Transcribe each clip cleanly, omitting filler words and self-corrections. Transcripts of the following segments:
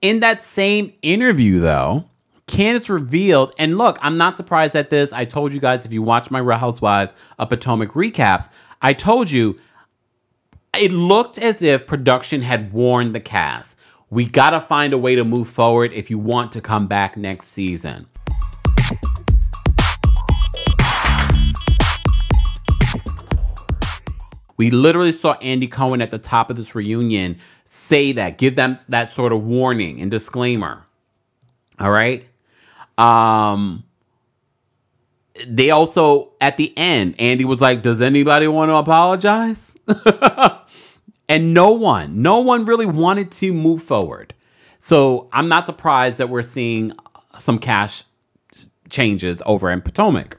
In that same interview, though, Candiace revealed, and look, I'm not surprised at this. I told you guys, if you watch my Real Housewives of Potomac recaps, I told you it looked as if production had warned the cast. We got to find a way to move forward if you want to come back next season. We literally saw Andy Cohen at the top of this reunion say that, give them that sort of warning and disclaimer. All right. They also, at the end, Andy was like, does anybody want to apologize? And no one really wanted to move forward. So I'm not surprised that we're seeing some cash changes over in Potomac.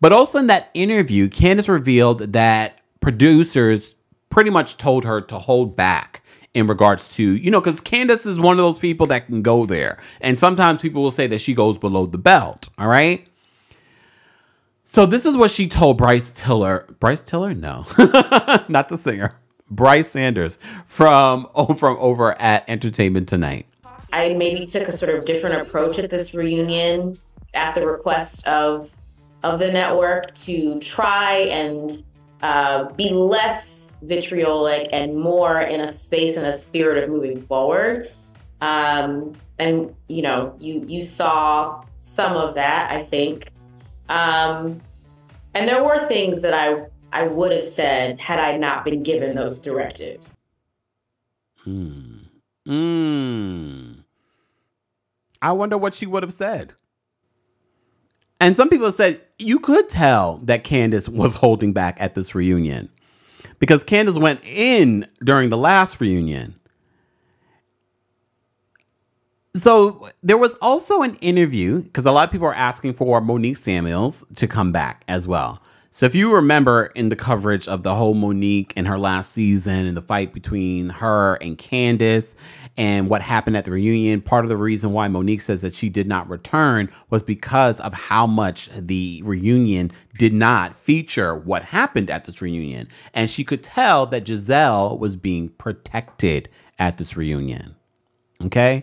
But also in that interview, Candiace revealed that producers pretty much told her to hold back in regards to, you know, because Candiace is one of those people that can go there. And sometimes people will say that she goes below the belt. All right. So this is what she told Bryce Tiller. Bryce Tiller? No, not the singer. Bryce Sanders from over at Entertainment Tonight. I maybe took a sort of different approach at this reunion at the request of the network to try and be less vitriolic and more in a space and a spirit of moving forward. And, you know, you saw some of that, I think. And there were things that I would have said had I not been given those directives. I wonder what she would have said. And some people said you could tell that Candiace was holding back at this reunion because Candiace went in during the last reunion. So there was also an interview because a lot of people are asking for Monique Samuels to come back as well. So if you remember in the coverage of the whole Monique and her last season and the fight between her and Candiace and what happened at the reunion, part of the reason why Monique says that she did not return was because of how much the reunion did not feature what happened at this reunion. And she could tell that Gizelle was being protected at this reunion. Okay?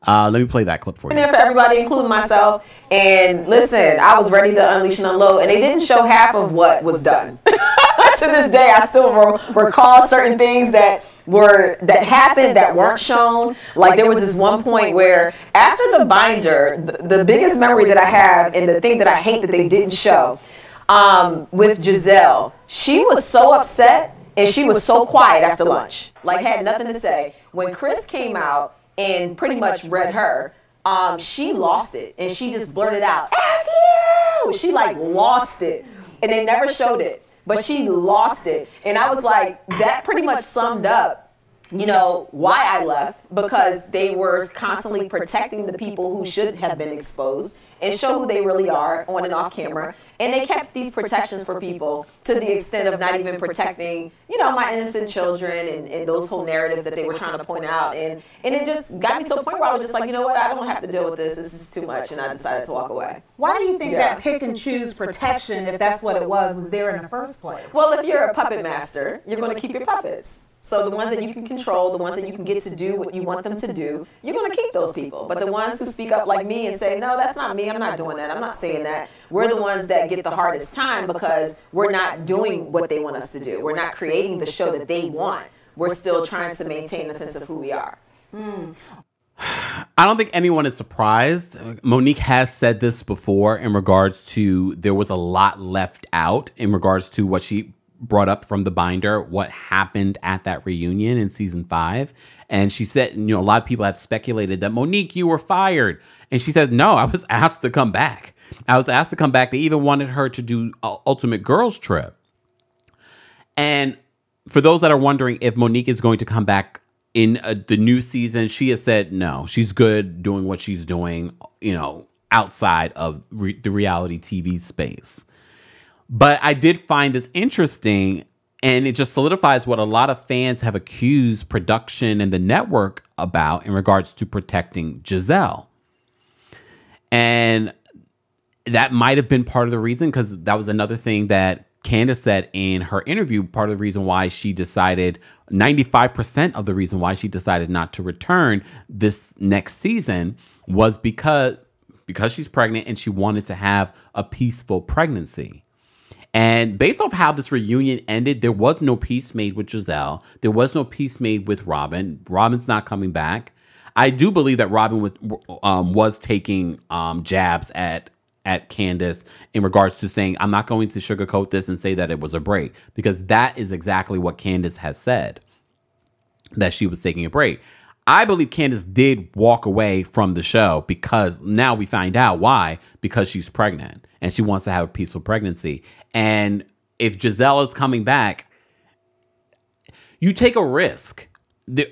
Let me play that clip for you. There for everybody, including myself. And listen, I was ready to unleash and unload, and they didn't show half of what was done. To this day, I still recall certain things that happened that weren't shown. Like there was this one point where after the binder, the biggest memory that I have and the thing that I hate that they didn't show with Gizelle, she was so upset and she was so quiet after lunch, like had nothing to say. When Chris came out and pretty much read her, she lost it. And she just blurted out, F you! She like lost it. And they never showed it, but she lost it. And I was like, that pretty much summed up, you know, why I left, because they were constantly protecting the people who should have been exposed and show who they really are on and off camera. And they kept these protections for people to the extent of not even protecting, you know, my innocent children and those whole narratives that they were trying to point out. And it just got me to a point where I was just like, you know what, I don't have to deal with this. This is too much. And I decided to walk away. Why do you think that pick and choose protection, if that's what it was there in the first place? Well, if you're a puppet master, you're going to keep your puppets. So the ones that you can control, the ones that you can get to do what you want them to do, you're going to keep those people. But the ones who speak up like me and say, no, that's not me, I'm not doing that, I'm not saying that, we're the ones that get the hardest time because we're not doing what they want us to do. We're not creating the show that they want. We're still trying to maintain a sense of who we are. I don't think anyone is surprised. Monique has said this before in regards to there was a lot left out in regards to what she brought up from the binder, what happened at that reunion in season 5. And she said, you know, a lot of people have speculated that, Monique, you were fired. And she says, no, I was asked to come back. I was asked to come back. They even wanted her to do Ultimate Girls Trip. And for those that are wondering if Monique is going to come back in the new season, she has said no. She's good doing what she's doing, you know, outside of the reality TV space. But I did find this interesting, and it just solidifies what a lot of fans have accused production and the network about in regards to protecting Gizelle. And that might have been part of the reason, because that was another thing that Candiace said in her interview, part of the reason why she decided, 95% of the reason why she decided not to return this next season was because she's pregnant and she wanted to have a peaceful pregnancy. And based off how this reunion ended, there was no peace made with Gizelle. There was no peace made with Robin. Robin's not coming back. I do believe that Robin was taking jabs at Candiace in regards to saying, I'm not going to sugarcoat this and say that it was a break, because that is exactly what Candiace has said, that she was taking a break. I believe Candiace did walk away from the show because now we find out why, because she's pregnant and she wants to have a peaceful pregnancy. And if Gizelle is coming back, you take a risk.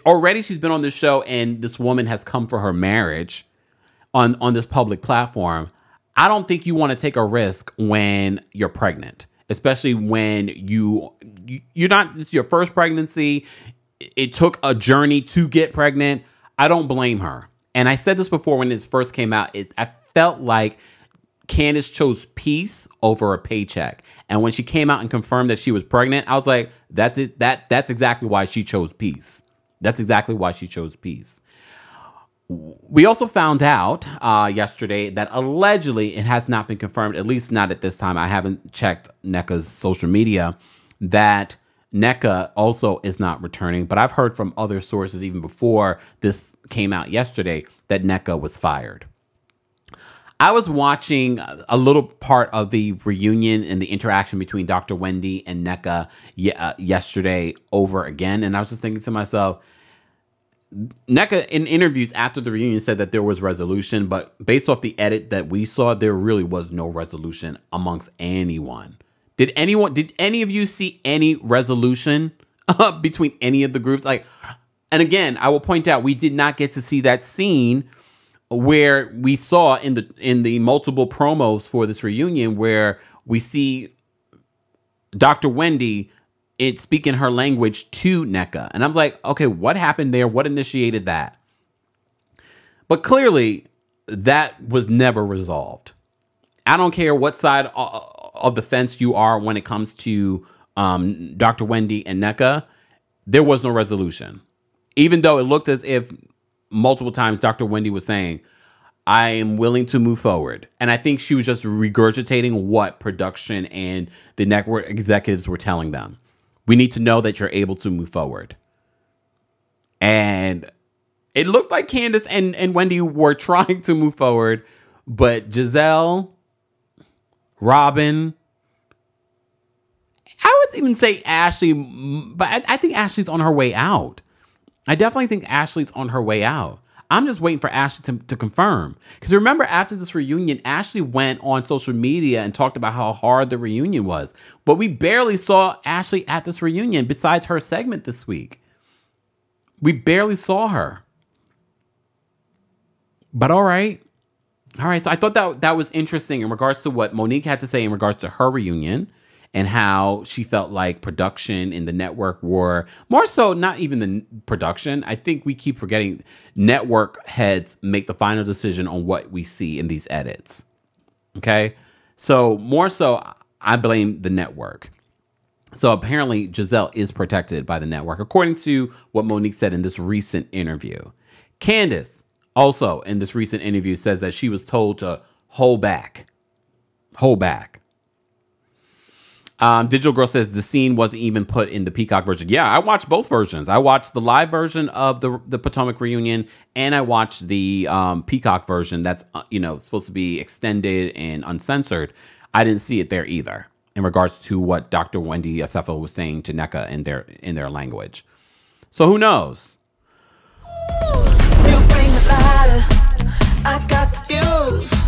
Already she's been on this show and this woman has come for her marriage on this public platform. I don't think you want to take a risk when you're pregnant, especially when you're not, it's your first pregnancy. It took a journey to get pregnant. I don't blame her. And I said this before when it first came out. I felt like Candiace chose peace over a paycheck. And when she came out and confirmed that she was pregnant, I was like, that's it. That's exactly why she chose peace. That's exactly why she chose peace. We also found out yesterday that allegedly, it has not been confirmed, at least not at this time. I haven't checked Nneka's social media, that Nneka also is not returning. But I've heard from other sources even before this came out yesterday that Nneka was fired. I was watching a little part of the reunion and the interaction between Dr. Wendy and Nneka yesterday over again. And I was just thinking to myself, Nneka in interviews after the reunion said that there was resolution, but based off the edit that we saw, there really was no resolution amongst anyone. Did any of you see any resolution between any of the groups? And again, I will point out, we did not get to see that scene where we saw in the multiple promos for this reunion, where we see Dr. Wendy speaking her language to Nneka. And I'm like, okay, what happened there? What initiated that? But clearly, that was never resolved. I don't care what side of the fence you are when it comes to Dr. Wendy and Nneka. There was no resolution. Even though it looked as if multiple times Dr. Wendy was saying, I am willing to move forward. And I think she was just regurgitating what production and the network executives were telling them. We need to know that you're able to move forward. And it looked like Candiace and Wendy were trying to move forward, but Gizelle, Robin, I would even say Ashley, but I think Ashley's on her way out. I definitely think Ashley's on her way out. I'm just waiting for Ashley to confirm. Because remember, after this reunion, Ashley went on social media and talked about how hard the reunion was. But we barely saw Ashley at this reunion besides her segment this week. We barely saw her. But all right. All right. So I thought that was interesting in regards to what Monique had to say in regards to her reunion, and how she felt like production in the network were more so not even the production. I think we keep forgetting network heads make the final decision on what we see in these edits. Okay. So more so, I blame the network. So apparently Gizelle is protected by the network, according to what Monique said in this recent interview. Candiace also in this recent interview says that she was told to hold back. Hold back. Digital Girl says the scene wasn't even put in the Peacock version. Yeah, I watched both versions. I watched the live version of the Potomac reunion, and I watched the Peacock version that's supposed to be extended and uncensored. I didn't see it there either in regards to what Dr. Wendy Assefa was saying to Nneka in their language. So who knows? You bring the lighter, I got the fuse.